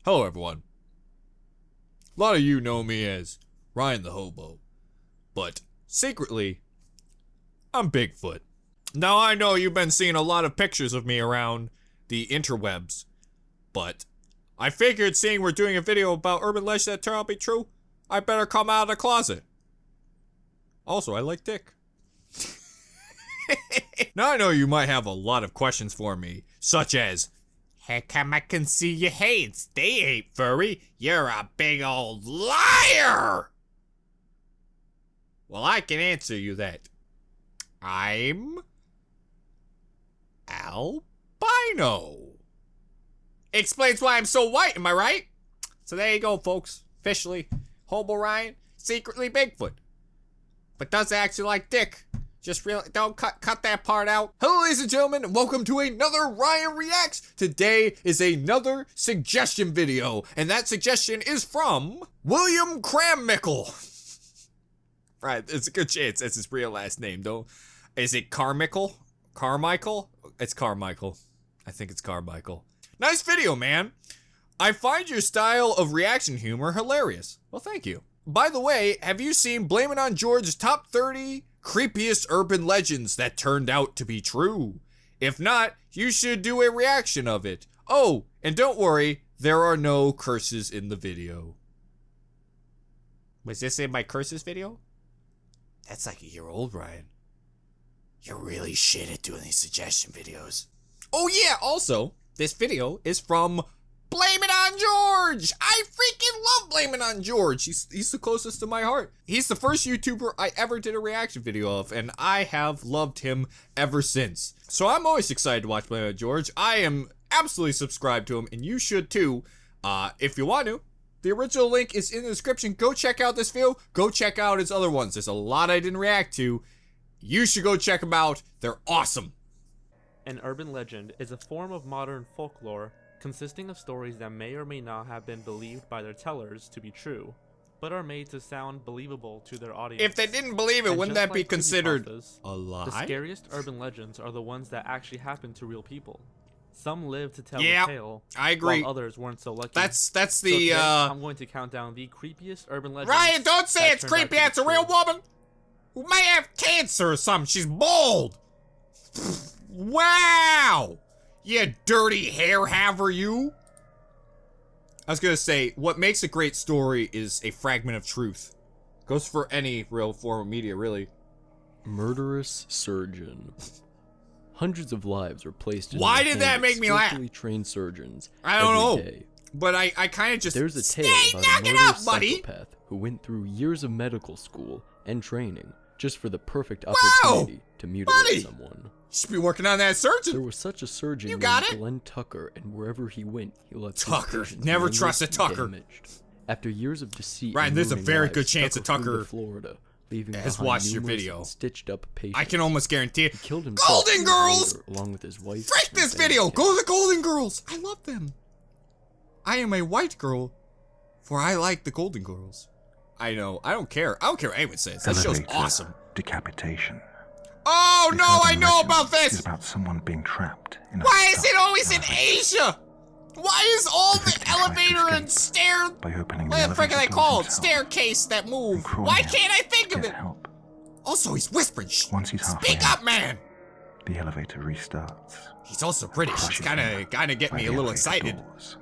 Hello everyone. A lot of you know me as Ryan the Hobo, but secretly, I'm Bigfoot. Now I know you've been seeing a lot of pictures of me around the interwebs, but I figured seeing we're doing a video about urban legends that turn out to be true, I better come out of the closet. Also, I like dick. Now I know you might have a lot of questions for me, such as, how come I can see your hands? They ain't furry. You're a big old liar! Well, I can answer you that. I'm albino. Explains why I'm so white, am I right? So there you go, folks. Officially, Hobo Ryan, secretly Bigfoot. But does actually like dick. Just really, don't cut that part out. Hello, ladies and gentlemen, and welcome to another Ryan Reacts. Today is another suggestion video, and that suggestion is from William Crammickle. Right, it's a good chance that's his real last name, though. Is it Carmichael? Carmichael? It's Carmichael. I think it's Carmichael. Nice video, man. I find your style of reaction humor hilarious. Well, thank you. By the way, have you seen Blame It on George's Top 30 Creepiest Urban Legends that turned out to be true? If not, you should do a reaction of it. Oh, and don't worry, there are no curses in the video. Was this in my curses video? That's like a year old, Ryan. You're really shit at doing these suggestion videos. Oh yeah, also, this video is from Blame It on George! I freaking love Blame It on George. He's the closest to my heart. He's the first YouTuber I ever did a reaction video of, and I have loved him ever since. So I'm always excited to watch Blame It on George. I am absolutely subscribed to him, and you should too, if you want to. The original link is in the description. Go check out this video. Go check out his other ones. There's a lot I didn't react to. You should go check them out. They're awesome. An urban legend is a form of modern folklore consisting of stories that may or may not have been believed by their tellers to be true, but are made to sound believable to their audience. If they didn't believe it, And wouldn't just that be like considered creepypastas, a lie? The scariest urban legends are the ones that actually happen to real people. Some live to tell Yeah, the tale, I agree. while others weren't so lucky. That's So the, today, I'm going to count down the creepiest urban legends. Ryan, don't say that it's turned out creepy. to be It's a real true. woman who may have cancer or something. She's bald. Wow. You dirty hair haver, you. I was gonna say, what makes a great story is a fragment of truth. Goes for any real form of media, really. Murderous surgeon. Hundreds of lives are placed in Why the did hands that of make me laugh? skillfully trained surgeons I don't know. every day. But I kind of just... There's a tale Stay about a knocking murderous up, buddy! psychopath who went through years of medical school and training just for the perfect Wow! opportunity to mutilate Buddy! someone. You should be working on that There surgeon. was such a surgeon You named got it? Glenn Tucker, and wherever he went, he left his Tucker. patients Never mangled trust a and Tucker. damaged. After years of deceit, Ryan, and there's a ruining very lives, good chance that flew to Tucker Florida, leaving has behind watched your numerous video. stitched up patients. I can almost guarantee it. He killed himself Golden years Girls! later, along with his wife. Frick and this family. video! Go to the Golden Girls! I love them. I am a white girl, for I like the Golden Girls. I know. I don't care. I don't care what anyone says. That show's Elevator awesome. Decapitation. Oh This no, I urban know legend about is this! about someone being trapped in a Why is stuck it always in elevator. Asia? Why is all The the victim tries to elevator and escape stair... By opening What the the frick are they elevator called? doors himself Staircase that move. and crawling Why out can't I to think of get it? help. Also, he's whispering. Once he's halfway Speak out, up, man! the elevator restarts. He's also British. He's Crushes kinda him get by me the a little elevator excited. doors.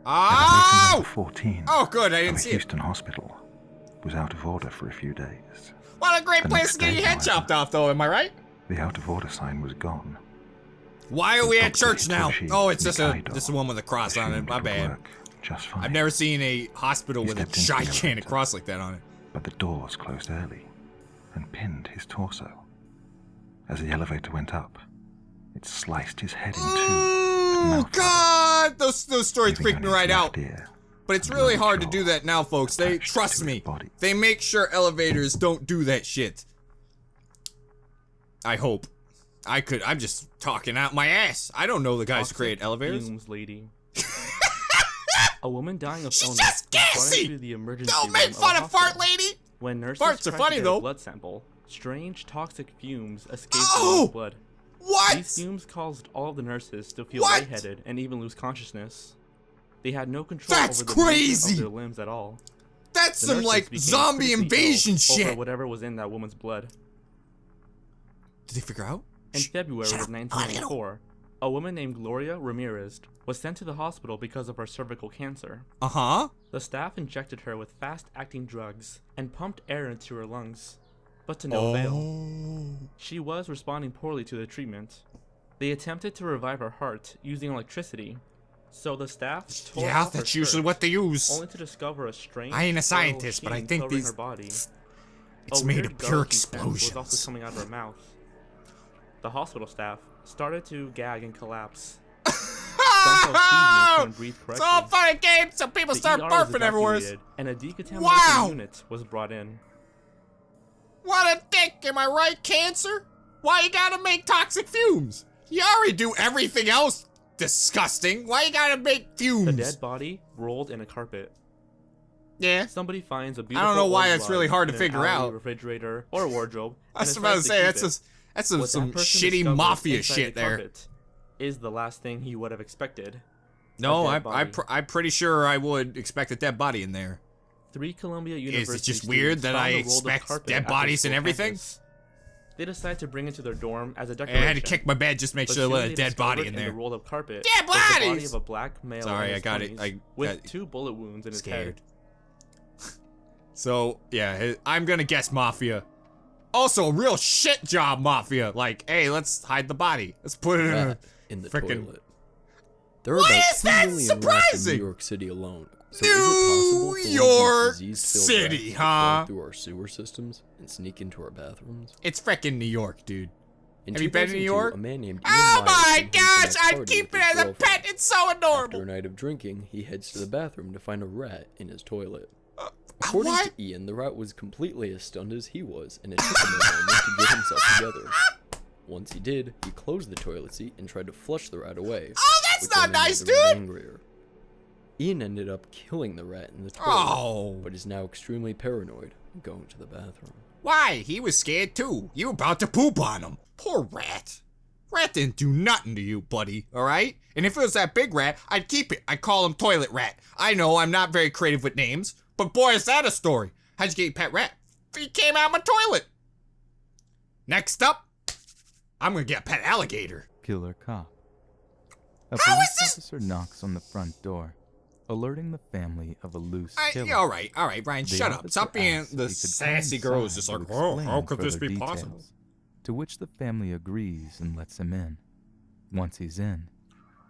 Oh! Elevator number 14 Oh, good. I from didn't a see it. Houston hospital was out of order for a few days. What a great The place next to get day, your head however, chopped off, though. Am I right? The out of order sign was gone. Why are we at church now? Hitoshi Oh, it's just Mikaido this is one with a cross on it. assumed My would bad. work just fine. I've never seen a hospital He with a stepped into the gigantic elevator. cross like that on it. But the doors closed early and pinned his torso. As the elevator went up, it sliced his head in two. at Oh mouth God! Those stories leaving freak only me his right left out. ear But it's and really lower hard to jaw do that now, folks. They attached trust to me. his body. They make sure elevators don't do that shit. I hope. I'm just talking out my ass. I don't know the guys who create elevators. Fumes, lady. A woman dying of She's illness just was brought gassy! into the emergency Don't room make of a fun of fart hospital. lady. When nurses Farts are tried funny, to get though. a blood sample, strange toxic fumes escaped Oh! from his blood. What? These fumes caused all of the nurses to feel What? lightheaded and even lose consciousness. They had no control That's over the movement crazy! of their limbs at all. That's The some nurses like became zombie critically invasion ill shit. over whatever was in that woman's blood. Did they figure out? In February shut of up. 1994, a woman named Gloria Ramirez was sent to the hospital because of her cervical cancer. Uh-huh. The staff injected her with fast-acting drugs and pumped air into her lungs, but to no avail. Oh. She was responding poorly to the treatment. They attempted to revive her heart using electricity, so the staff tore Yeah, off her that's usually shirt, what they use. only to discover a strange I ain't a oil scientist, but I sheen think covering these- her body. It's A made weird of pure garlicky scent was also explosions. coming out of her mouth. The hospital staff started to gag and collapse. Some felt queasy and couldn't breathe It's correctly. all fun and games, so people The start ER was barfing everywhere. evacuated, and a decontamination Wow! unit was brought in. What a dick, am I right, Cancer? Why you gotta make toxic fumes? You already do everything else disgusting. Why you gotta make fumes? The dead body rolled in a carpet. Yeah. Somebody finds a beautiful know why old that's rug really hard to in an figure alley out. refrigerator or wardrobe. I was and about to decides say, keep that's it. just, that's some, What some that person shitty discovered mafia inside shit the there. carpet is the last thing he would have expected. No, A dead body. I'm pretty sure I would expect a dead body in there. 3 Columbia Is University it just students weird that found I a rolled up expect carpet dead at their bodies and school everything? campus. They decided to bring it to their dorm as a And decoration. I had to kick my bed just to make But sure there soon was a they dead body discovered in there. the rolled up carpet Dead was the body bodies! of a black male Sorry, in I his got it. 20s I with got 2 bullet wounds in his scared. head. So, yeah, I'm gonna guess mafia. Also, real shit job mafia. Like, hey, let's hide the body. Let's put it in a Rat in the frickin' toilet. There are Why about is 2 that million rats in surprising? New York City alone. So is it possible for New one of York these disease-filled City, rats to huh? crawl through our sewer systems and sneak into our bathrooms? It's frickin' New York, dude. In Have you been to New 2002, York? A man named Ian Oh Myers my came home from gosh, a I'd party keep with it his as a girlfriend. pet. It's so After adorable. a night of drinking, he heads to the bathroom to find a rat in his toilet. According what? to Ian, the rat was completely as stunned as he was, and it took him a moment to get himself together. Once he did, he closed the toilet seat and tried to flush the rat away. Oh, that's which not only made nice, the rat dude. angrier. Ian ended up killing the rat in the toilet, Oh. but is now extremely paranoid and going to the bathroom. Why? He was scared too. You were about to poop on him. Poor rat. Rat didn't do nothing to you, buddy, alright? And if it was that big rat, I'd keep it. I'd call him Toilet Rat. I know I'm not very creative with names, but boy, is that a story. How'd you get your pet rat? He came out of my toilet. Next up, I'm gonna get a pet alligator. Killer cop. A How police is this- officer knocks on the front door, alerting the family of a loose killer. All right, Ryan, The shut up. officer Stop being asks the if he could sassy come girl who's inside just like, to oh, explain how could this further be details, possible? To which the family agrees and lets him in. Once he's in,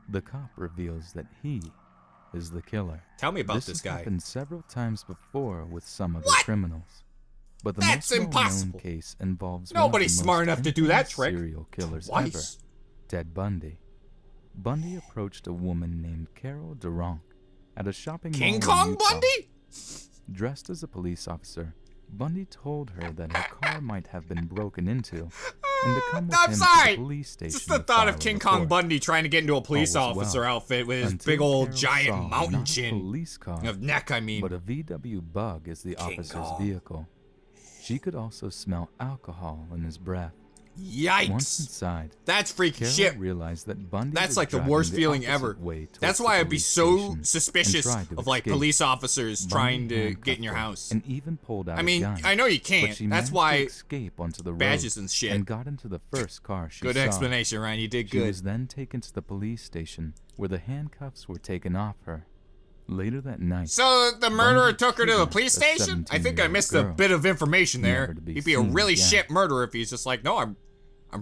the cop reveals that he is the killer. Tell me about this has guy. happened several times before with some other What? criminals. But the That's most impossible. well-known case involves one of Nobody's the smart most enough to do that infamous trick. serial killers Twice. ever, Ted Bundy. Bundy approached a woman named Carol Durant at a shopping mall King in Kong Utah. Bundy? Dressed as a police officer, Bundy told her that her car might have been broken into and to come with I'm him sorry. to the police station. Just the to thought file of a King Kong report. Bundy trying to get into a police All was officer well, outfit with his until big old Carol giant saw mountain not a chin. police car, Of neck, I mean. but a VW Bug is the King officer's Kong. vehicle. She could also smell alcohol in his breath. Once Yikes. inside, That's freaky Carol shit. realized that Bundy That's was like the driving worst the feeling opposite ever. way towards That's the why I'd be police so station and suspicious tried to of like escape. police officers Bundy trying to handcuffed get in your her house. and even pulled out I mean, a gun. I know you But can't. she That's managed to why escape onto the road badges and shit. and got into the first car she Good saw. explanation, Ryan. You did She good. was then taken to the police station where the handcuffs were taken off her. Later that night, So the murderer Bundy took her to the kidnapped police a station? I think I 17-year-old missed a girl, bit of information there. never to be He'd be a seen really again. shit murderer if he's just like, no, I'm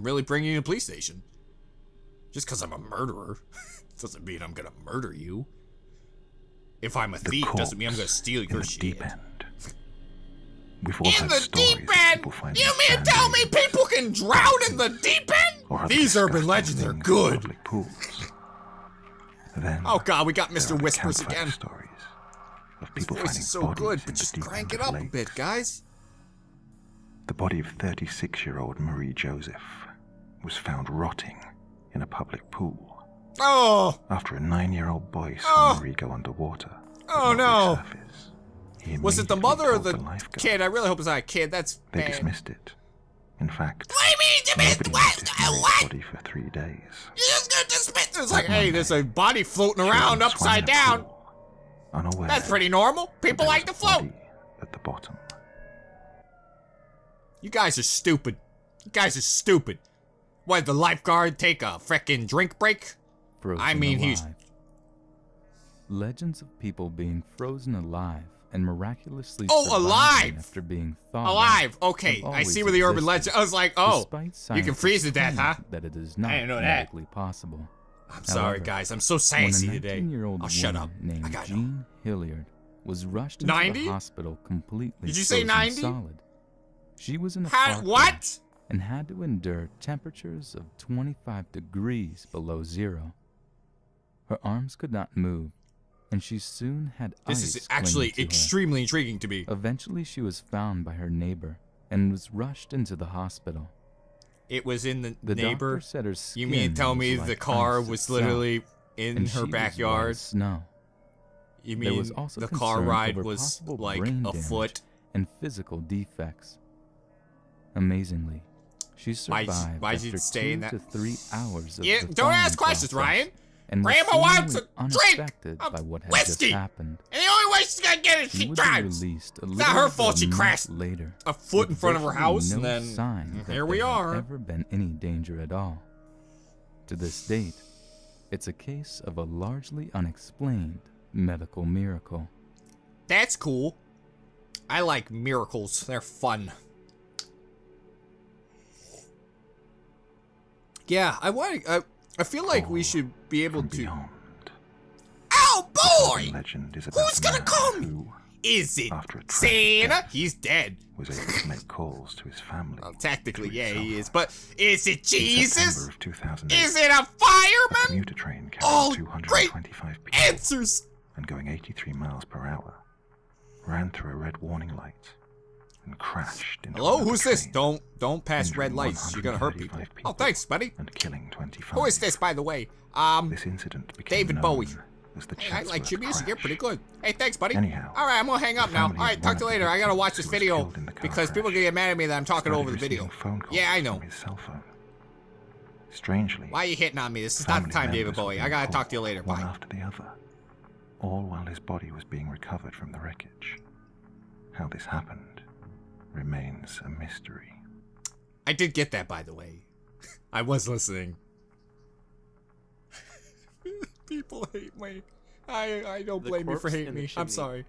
really bringing you to the police station. Just because I'm a murderer doesn't mean I'm gonna murder you. If I'm a The thief, doesn't mean I'm gonna corpse steal in your the shit. deep end. We've all In had the stories deep of end? people You finding mean to tell me band-aids people can drown in the deep end? or other These urban disgusting legends are things in good. public pools. Then Oh god, we got there Mr. are the Whispers campfire again. stories of His people voice finding is so bodies good, in but the just deep crank end it of up a lakes. bit, guys. The body of 36-year-old Marie Joseph was found rotting in a public pool Oh! after a 9-year-old boy saw Oh. Marie go underwater. Oh, but not no. resurface. He Was it the immediately mother or called the lifeguard. kid? I really hope it's not a kid. That's They bad. dismissed it In fact, What do you mean you missed? nobody What? noticed Mary's What? body for 3 days. You're just gonna dismiss this like, That hey, there's a Monday, body floating Children around swam upside in a down. pool, unaware That's pretty normal. that People there like to was a float. body at the bottom. You guys are stupid. You guys are stupid. What, the lifeguard take a frickin' drink break? Frozen I mean, alive. he's... Legends of people being frozen alive and miraculously Oh, surviving alive! after being thawed Alive. out Okay, have I see always where the urban existed, legend... I was like, oh, despite you can scientists freeze to death, huh? claiming that it is not didn't know that. medically possible. I'm sorry, However, guys. I'm so When a sassy today. 19-year-old I'll shut up. woman I named got Jean Hilliard was rushed into 90? the hospital completely Did you say frozen 90? solid. She was in a How, park what? and had to endure temperatures of 25 degrees below zero. Her arms could not move, and she soon had This ice is actually clinging to her. extremely intriguing to me. Eventually, she was found by her neighbor and was rushed into the hospital. It was in the The neighbor. doctor said her skin You mean tell was me like the car ice was itself, literally in and she her was white backyard? as snow. You There mean was also the car concern ride over was possible like brain a damage foot? and physical defects. Amazingly, she Why'd survived you after stay in 2 that- to 3 hours of Yeah, the don't ask thawing questions, process, Ryan. and was Grandma wants seemingly a drink unaffected of by what had whiskey. just happened. And the only way she's gonna get it is She she would be drives released a not little her over fault a she month crashed later. a foot in with front of her virtually house, no and then sign that here we there are. had ever been any danger at all. To this date, it's a case of a largely unexplained medical miracle. That's cool. I like miracles. They're fun. Yeah, I feel like we should be able From to. beyond. Oh boy! Legend is about Who's a gonna man come? who, Is it after a tragic Santa? death, He's dead. was able to make calls to his family. Well, technically, through yeah, his he cell is. phone. But is it In Jesus? September of 2008, Is it a a fireman? commuter train All carrying great 225 people answers. and going 83 miles per hour ran through a red warning light and crashed into Hello, another who's this? train, Don't pass red injuring lights. You're gonna hurt people. 135 Oh, thanks, buddy. and killing 25. Who is this, by the way? This incident became David known Bowie. as the Hey, I like Chatsworth your music. You're crash. pretty good. Hey, thanks, buddy. Anyhow, all right, I'm gonna hang up the now. All family of right, one talk of to you the later. I gotta watch victims this who was video killed in the car because people crash get mad at me that I'm talking started over the video. receiving phone calls Yeah, I know. from his cell phone. Strangely, Why are you hitting on me? This is not the family time, David members were Bowie. I being gotta talk called to you later. one Bye. after the other, all while his body was being recovered from the wreckage. How this happened remains a mystery. I did get that, by the way. I was listening. People hate me. I don't The blame you for corpse hating in the me. I'm chimney. sorry.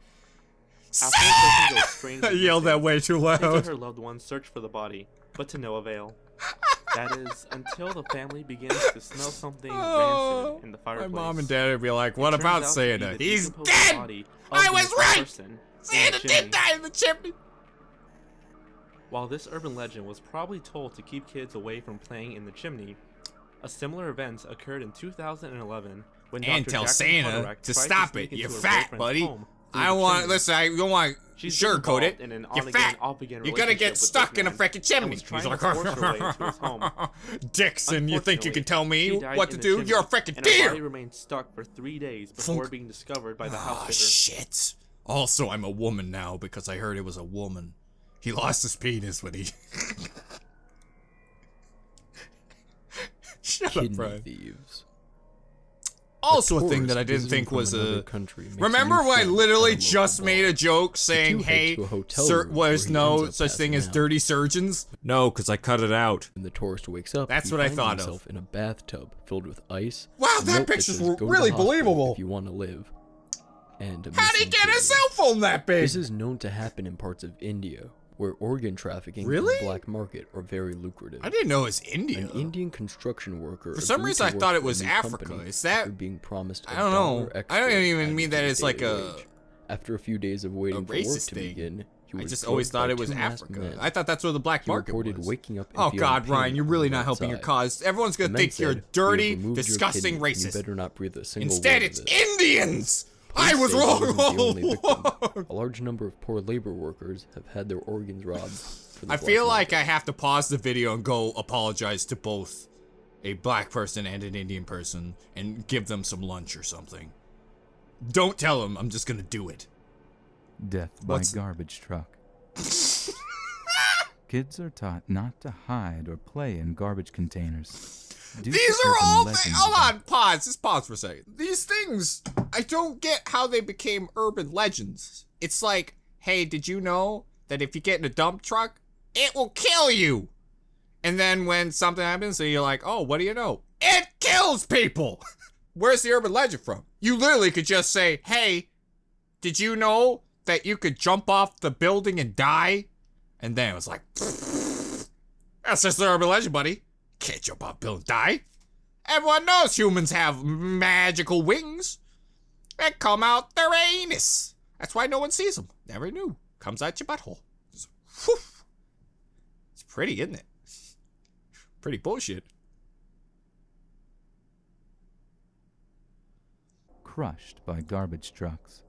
After the person goes strangely I yelled that missing, way too Kids and loud. her loved ones search for the body, but to no avail. That is, until the family begins to smell something rancid in the My fireplace. mom and dad would be like, "What It turns about out to be Santa? the He's decomposed dead! body of I the was missing right! person in the Santa chimney. did die in the chimney!" While this urban legend was probably told to keep kids away from playing in the chimney, a similar event occurred in 2011 when And Dr. tell Jacqueline Santa Hoderick to tried stop sneak it. You're into her fat, boyfriend's buddy. home through I the don't want. chimney. Listen, I don't want She's been sugarcoat it. involved in an You're on-again, fat. off-again You're gonna relationship get with stuck this in a man freaking and chimney. was trying He's like, to force her way into his home. Dixon, you think you can tell me Unfortunately, what she to died do? in the You're a chimney, freaking and her body deer. remained stuck for 3 days before Funk. being discovered by the Oh house sitter. shit! Also, I'm a woman now because I heard it was a woman. He lost his penis when he. Shut up, Kidney Brian. thieves. Also, a thing tourist that I didn't visiting think from was another a. country makes a Remember new when I friend literally at a local just made bar. a joke saying, two head "Hey, to a hotel room where was he no ends up such thing passing as out. dirty surgeons"? No, because I cut it out. When the tourist wakes up, That's he what I finds thought of. himself in a bathtub filled with ice. Wow, a that note picture's says, "Go to the really hospital believable." If you want to live. And a How'd he missing get a kidney. cell phone that big? This is known to happen in parts of India, where organ trafficking Really? and black market are very lucrative. I didn't know it was India. An Indian construction worker. For some agreed reason, to I work thought it for a was new Africa. company Is that- after being promised I don't know. $1 extra I don't even added mean to that the it's like daily a- wage. After a few days of waiting for work racist to thing. begin, he I was just always drugged thought by it was two masked Africa. men. I thought that's where the black He market reported was. waking up and Oh feeling God, pain Ryan, you're on really the not helping your outside. cause. Everyone's The gonna men think you're said, "We have dirty, removed your disgusting kidney, and racist. You better not breathe a single Instead, word it's of it." Indians. I Police was say he wrong wasn't the all only victim. along. A large number of poor labor workers have had their organs robbed. For the I black feel like market. I have to pause the video and go apologize to both a black person and an Indian person and give them some lunch or something. Don't tell them. I'm just gonna do it. Death by What's- garbage truck. Kids are taught not to hide or play in garbage containers. These are all things. Hold on, pause. Just pause for a second. These things, I don't get how they became urban legends. It's like, hey, did you know that if you get in a dump truck, it will kill you? And then when something happens, so you're like, oh, what do you know? It kills people! Where's the urban legend from? You literally could just say, hey, did you know that you could jump off the building and die? And then it was like, that's just the urban legend, buddy. Can't jump off a building and die. Everyone knows humans have magical wings that come out their anus. That's why no one sees them. Never knew. Comes out your butthole. Just, whew. It's pretty, isn't it? Pretty bullshit. Crushed by garbage trucks.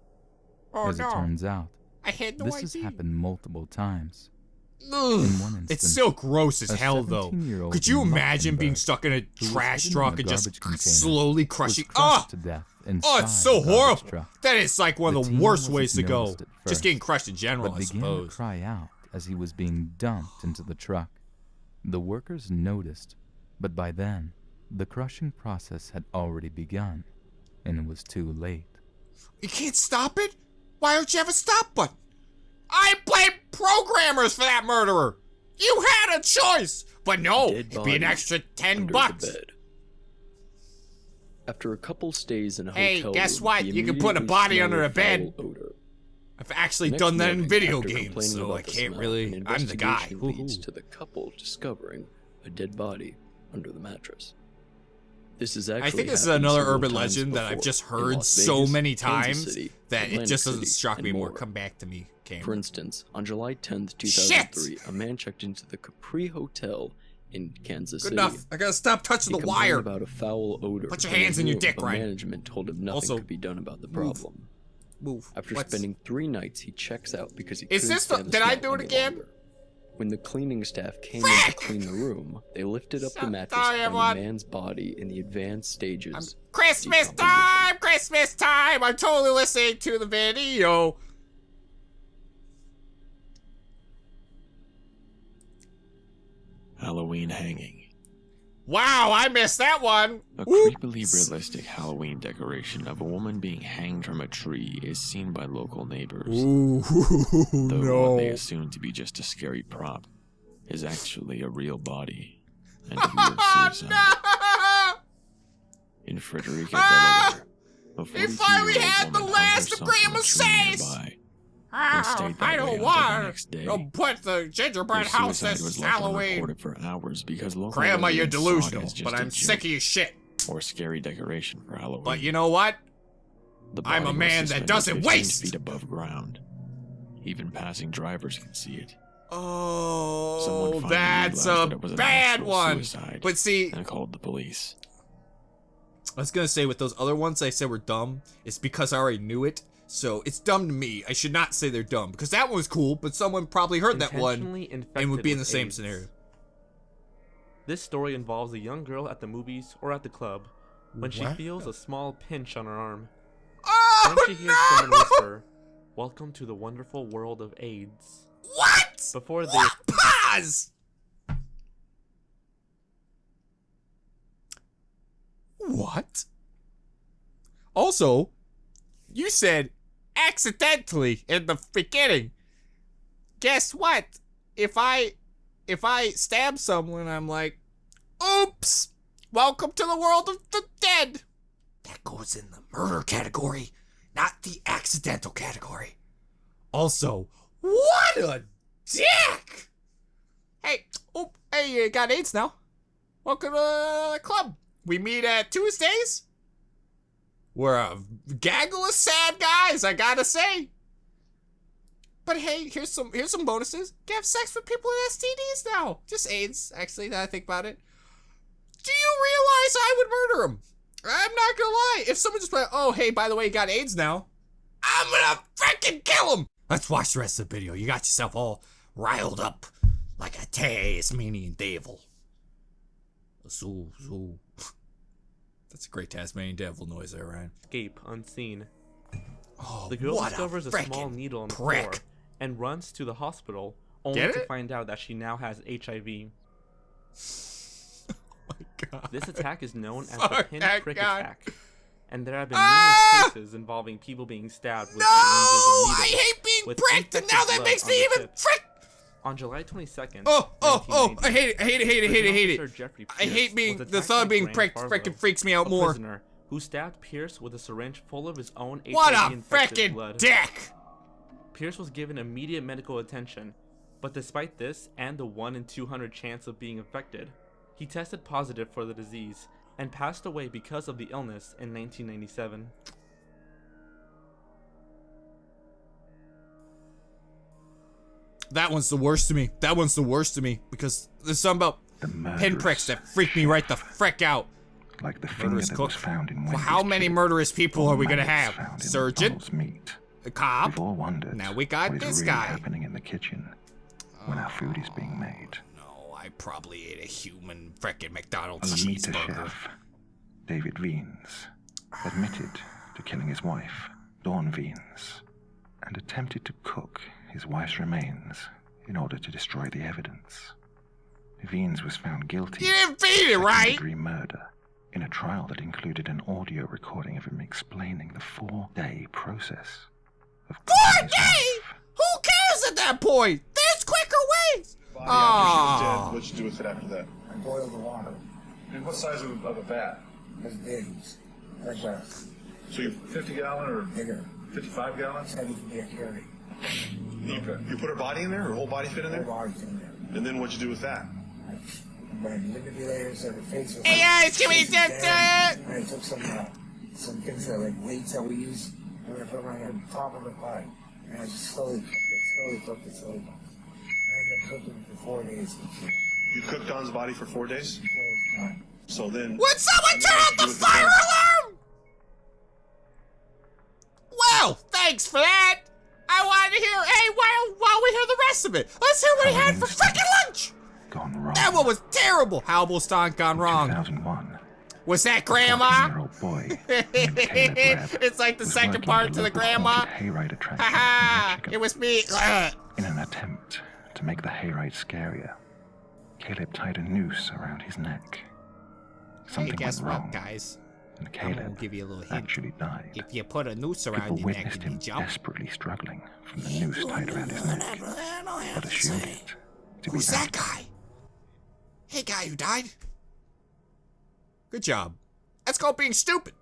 Oh, As it turns out, I had no this idea. has happened multiple times. Ugh. In one instance, It's so gross as a hell, though. 17-year-old Could you in imagine being Luxembourg stuck in a who was trash hidden in truck a and just garbage container slowly was crushing? crushed to death inside It's so the garbage horrible. truck. That is like one The of the teen worst wasn't ways to go. noticed at Just first, getting crushed in general, but I began to suppose. cry out as he was being dumped into the truck. The workers noticed, but by then, the crushing process had already begun, and it was too late. You can't stop it? Why don't you have a stop button? I blame programmers for that murderer. You had a choice, but no, Dead it'd be an body extra $10 under bucks. the bed. After a couple stays in a Hey, hotel guess room, what? he You can put a immediately body smelled under a a bed. foul odor. I've actually Next done that in morning, video after games, complaining so about I the can't smell, really. an I'm the guy. investigation leads to the couple discovering a dead body under the mattress. This is actually I think this is happened another several urban times legend that I've before just in heard Las so Vegas, many Kansas times City, that it Atlantic just doesn't City, shock and me more. more. Come back to me, Cam. For instance, on July 10th, 2003, a man checked into the Capri Hotel in Kansas Good City. enough. I gotta stop touching He the complained wire. about a foul odor. Put your in hands his in your room, dick, but Ryan. Management told him nothing Also, could be done about the move. problem. Move. After What's- spending 3 nights, he checks out because he Is couldn't this stand the- the did I smell do it any again? longer. When the cleaning staff came in Frick! to clean the room, they lifted up the Sorry, mattress and found everyone. the man's body in the advanced stages. Christmas decomposition. time! Christmas time! I'm totally listening to the video. Halloween hanging. Wow, I missed that one. A Oops. creepily realistic Halloween decoration of a woman being hanged from a tree is seen by local neighbors. Ooh, Though what they no. assume to be just a scary prop is actually a real body and a real suicide. No! In Frederica, Ah! Delaware, a He finally 42-year-old had the woman last hung of herself from a Grandma's tree says. nearby. Ah, stayed that I way don't until the want next day. to put the gingerbread Her house suicide this was left Halloween. unreported for hours because local Grandma, you're residents saw it delusional, as just but a I'm sick of joke your shit. or scary decoration for Halloween. But you know what? The I'm a body was man that suspended doesn't 15 waste. feet above ground. Even passing drivers can see it. Oh, Someone finally that's realized a that it was an bad actual one. suicide But see, and called the police. I was gonna say with those other ones I said were dumb, it's because I already knew it. So it's dumb to me. I should not say they're dumb because that one was cool, but someone probably heard that one Intentionally and infected would be in the with same AIDS. scenario. This story involves a young girl at the movies or at the club when she What? feels a small pinch on her arm. Oh Then she hears someone whisper, "Welcome to the wonderful world of AIDS." What? Before they What? Pause. What? Also, you said accidentally in the beginning. Guess what? If I stab someone, I'm like, oops, welcome to the world of the dead. That goes in the murder category, not the accidental category. Also, what a dick! Hey, you got AIDS now. Welcome to the club. We meet at Tuesdays. We're a gaggle of sad guys, I gotta say. But hey, here's some bonuses. You can have sex with people with STDs now. Just AIDS, actually, now that I think about it. Do you realize I would murder him? I'm not gonna lie. If someone just went, oh, hey, by the way, you got AIDS now, I'm gonna freaking kill him. Let's watch the rest of the video. You got yourself all riled up like a Tasmanian devil. Zoo. That's a great Tasmanian devil noise there, Ryan. escape unseen. Oh, The girl what discovers a small frickin' needle on the prick. floor and runs to the hospital, only Get to it? find out that she now has HIV. My God. This attack is known as the Fuck pin that prick guy. attack, and there have been Ah! numerous cases involving people being stabbed with No! syringes or I needles hate being with pricked, and now infected that blood makes on me the even tip. frick. On July 22nd, Oh! I 1990, hate it. I hate it. Hate it. Hate it. Hate it. Prison officer Jeffrey I hate Pierce being was the attacked thought by of being Graham pricked. Farlow, Freaking freaks me out a more. prisoner who stabbed Pierce with a syringe full of his own What a HIV-infected frickin' blood. dick! Pierce was given immediate medical attention, but despite this and the 1 in 200 chance of being infected, he tested positive for the disease and passed away because of the illness in 1997. That one's the worst to me. That one's the worst to me because there's something about The pinpricks that freak me right the frick out. like the finger Murderous that cook. was found in Well, Wendy's how many chicken, murderous people or are we gonna maggots have? found in Surgeon, McDonald's meat. a cop. We've all wondered Now we got what is this really guy. happening in the kitchen when our food is being made. No, I probably ate a human frickin' A McDonald's Lamita cheeseburger. chef, David Veens, admitted to killing his wife, Dawn Veens, and attempted to cook his wife's remains in order to destroy the evidence. Veens was found guilty You didn't feed it, of right? second-degree murder in a trial that included an audio recording of him explaining the 4-day process of cooking 4 his days? wife. Who cares at that point? There's quicker ways. Body after she was dead, Oh, what'd you do with it after that? I boiled the water. And what size of a vat? It was big. Like that. So you 50 gallon or Bigger. 55 gallons? Heavy to be a carry. Okay. You put her body in there? Her whole body fit in No there? bars in there. And then what'd you do with that? My manipulators of the face was Hey guys, can we dead. just, uh, And I took some things that like weights that we use, and I put them on the top of the pot. And I just slowly cooked it. And I ended up cooking for 4 days. You cooked Don's body for 4 days? Before it was done. So then... would someone and turn then off what'd you the do with fire gun? alarm? Well, thanks for that. I wanted to hear, hey, while we hear the rest of it, let's hear what he had for frickin' lunch. Gone wrong. That one was terrible. Cowboy Stock gone wrong. 2001. Was that Grandma? 14-year-old boy named Caleb Webb It's like the was second working part at a to the local grandma. haunted hayride attraction in Haha, Michigan. it was me. In an attempt to make the hayride scarier, Caleb tied a noose around his neck. Hey, Something guess went what, wrong, guys? and I'm gonna Caleb give you a little hint. actually died. If you put a noose People around your neck witnessed and you him jump, desperately struggling from the noose tied around his neck, but assumed it to be who's that guy? Hey, guy who died. Good job. That's called being stupid.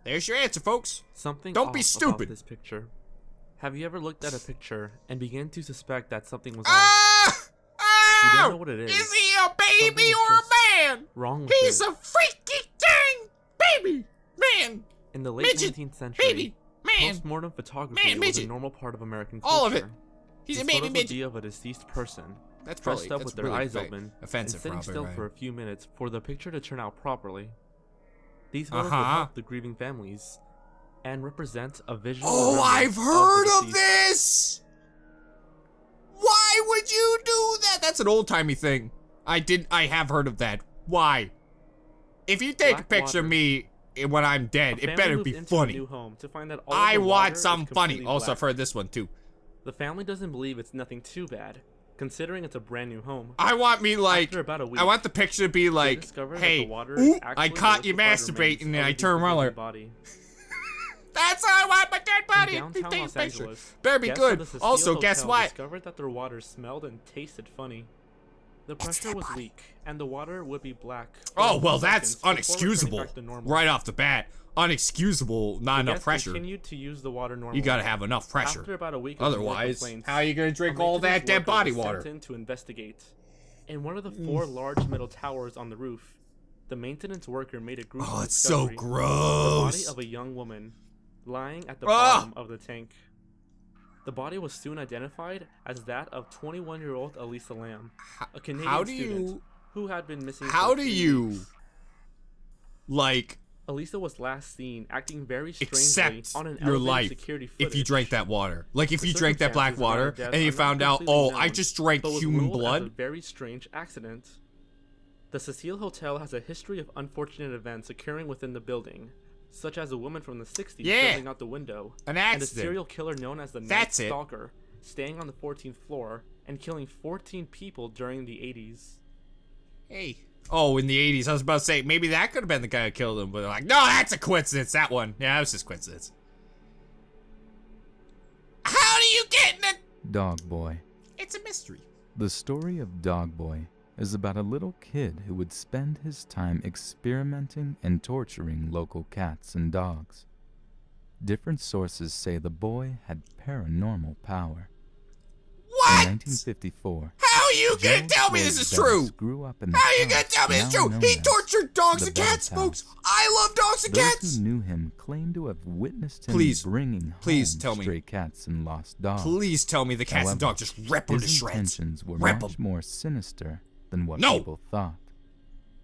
There's your answer, folks. Something Don't be off stupid. about this picture. Have you ever looked at a picture and began to suspect that something was off? Ah! You don't Ah! know what it is. Is he a baby Something is or a just man? Wrong with He's it. a freaky dang baby man. In the late midget, 19th century, baby, man. postmortem photography Man, was midget. a normal part of American culture. All of it. He's a These baby photos would midget. be of a deceased person, That's dressed probably up with their really eyes open, offensive, and sitting probably, still right? for a few minutes for the picture to turn out properly. These photos would Uh-huh. help the grieving families and represent a visual. Oh, remembrance I've heard the of deceased. this. Why would you do that? That's an old-timey thing. I have heard of that. Why? If you take a Black picture of water. me when I'm A dead, it family better moved be into a funny. new home to find that all of I the water want is something funny. completely Also, black. I've heard this one too. The family doesn't believe it's nothing too bad, considering it's a brand new home. I want me like, After about a week, I want the picture to be like, discovered that hey, the water ooh, is I actually caught the you liquefied masturbating remains and of I a turn around decomposing like, body. that's how I want my dead body. In downtown Take a Los picture. Angeles, Better be guests good. of the Cecile Also, guess Hotel what? discovered that their water smelled and tasted funny. The It's pressure their was body. weak, and the water would be black. for Oh, a few well, that's seconds before returning unexcusable. back to normal. Right off the bat. Unexcusable, not The enough guests pressure. continued to use the water normally. You gotta have enough After pressure. about a week of more Otherwise, complaints, how are you gonna drink a all that maintenance dead worker body was water? sent in to investigate. In one of the 4 large metal towers on the roof, the maintenance worker made a gruesome Oh, it's so discovery. The gross. body of a young woman lying at the Ah! bottom of the tank. The body was soon identified as that of 21-year-old Elisa Lamb, a Canadian How do student you, who had been missing. how for do 3 you, weeks. like, Elisa was last seen acting very strangely accept on an your elevated life security if you footage. drank that water? Like, if The you drank that black circumstances around water her death and you are not found out, completely oh, known, I just drank but was human ruled as a blood? very strange accident. The Cecile Hotel has a history of unfortunate events occurring within the building, such as a woman from the 60s Yeah. jumping out the window, An and a accident. serial killer known as the Night That's it. Stalker staying on the 14th floor and killing 14 people during the 80s. Hey. Oh, in the 80s. I was about to say, maybe that could have been the guy who killed him, but they're like, no, that's a coincidence, that one. Yeah, it was just coincidence. How do you get in the... Dog Boy. It's a mystery. The story of Dog Boy is about a little kid who would spend his time experimenting and torturing local cats and dogs. Different sources say the boy had paranormal power. What? In 1954, How you gonna Gerald tell me this is true? Bettis grew up in the How you gonna house tell me it's now true? known He as tortured dogs the and cats, Bettis folks. house. I love dogs and Those cats. who knew him claimed to have witnessed him Please, bringing please home tell me. stray cats and lost dogs. Please tell me the cats and However, dogs just rip them to his shreds. intentions were Rip much 'em. more sinister than what No! people thought.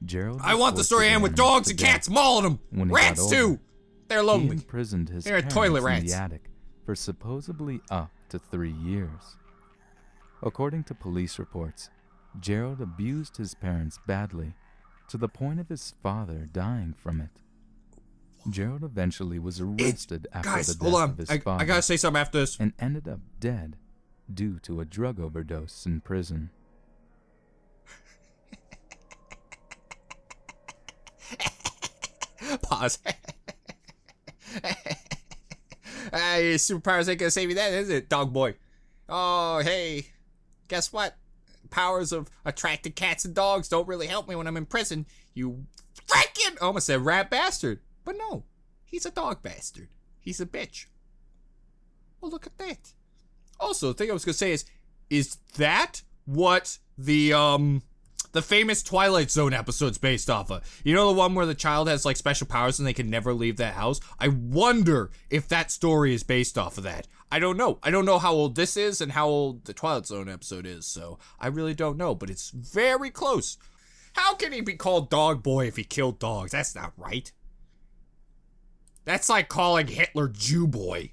Gerald I was want the forced story to to end go with on dogs to and death. cats mauling them. When he Rats got too. older, They're He lonely. imprisoned his They're parents toilet in rats. the attic for supposedly up to 3 years. According to police reports, Gerald abused his parents badly, to the point of his father dying from it. Gerald eventually was arrested after Guys, the death hold on. of his I father gotta say something after this. and ended up dead due to a drug overdose in prison. Pause. Your superpowers ain't gonna save you then, is it, Dog Boy? Oh, hey. Guess what? Powers of attracting cats and dogs don't really help me when I'm in prison. You freaking almost said rat bastard. But no, he's a dog bastard. He's a bitch. Well, look at that. Also, the thing I was gonna say is that what the famous Twilight Zone episode's based off of? You know, the one where the child has like special powers and they can never leave that house? I wonder if that story is based off of that. I don't know. I don't know how old this is and how old the Twilight Zone episode is, so I really don't know, but it's very close. How can he be called Dog Boy if he killed dogs? That's not right. That's like calling Hitler Jew Boy.